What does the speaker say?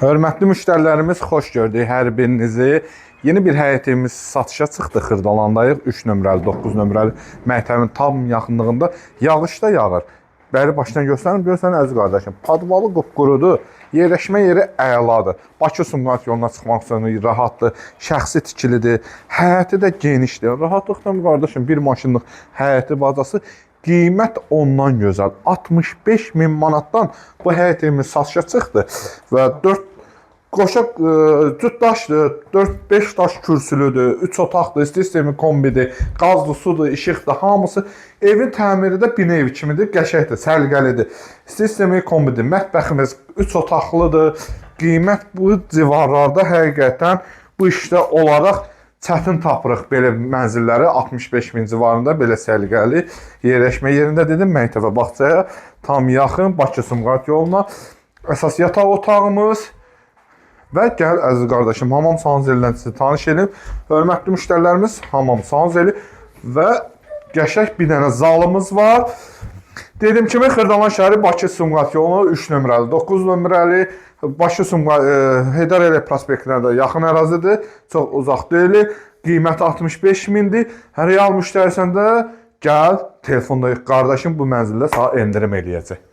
Hörmətli müştərilərimiz, xoş gördük hər birinizi. Yeni bir həyətimiz satışa çıxdı. Xırdalandayıq. 3 nömrəli, 9 nömrəli məktəbin tam yaxınlığında yağış da yağır. Bəri başdan göstərin, görsən əziz qardaşım. Padvalı qupqurudur. Yerləşmə yeri əladır. Bakı-Sumqayıt yoluna çıxmaq üçün rahatdır. Şəxsi tikilidir. Həyəti də genişdir. Rahatlıqdan qardaşım bir maşınlıq həyəti bazası. Qiymət ondan gözəl. 65.000 manatdan bu həyətimiz satışa çıxdı və 4 qoşa cüt daşdır, 4-5 daş kürsülüdür, 3 otaqdır, sistemi kombidir, qazlı sudur, işıqdır, hamısı evin təmiri də bina evi kimidir, qəşəkdir, səliqəlidir. Sistemi kombidir, mətbəximiz 3 otaqlıdır. Qiymət bu civarlarda həqiqətən bu işdə olaraq çətin tapırıq belə mənzilləri 65.000 civarında belə səliqəli yerləşmə yerində dedim, məktəbə bağçaya tam yaxın Bakı-Sumqayıt yoluna. Əsas yataq otağımız və gəl əziz qardaşım hamam sanuzelindən sizi tanış edim. Hörmətli müştərilərimiz, hamam sanuzeli və qəşəng bir dənə zalımız var. Dedim kimi Xırdalan şəhəri Bakı-Sumqayıt yoluna 3 nömrəli, 9 nömrəli Bakı-Sumqayıt Heydər Əliyev prospektinə də yaxın ərazidir. Çox uzaq deyil. Qiyməti 65.000-dir. Hər real müştərisən də gəl telefondayıq qardaşım bu mənzildə sənə endirim eləyəcək.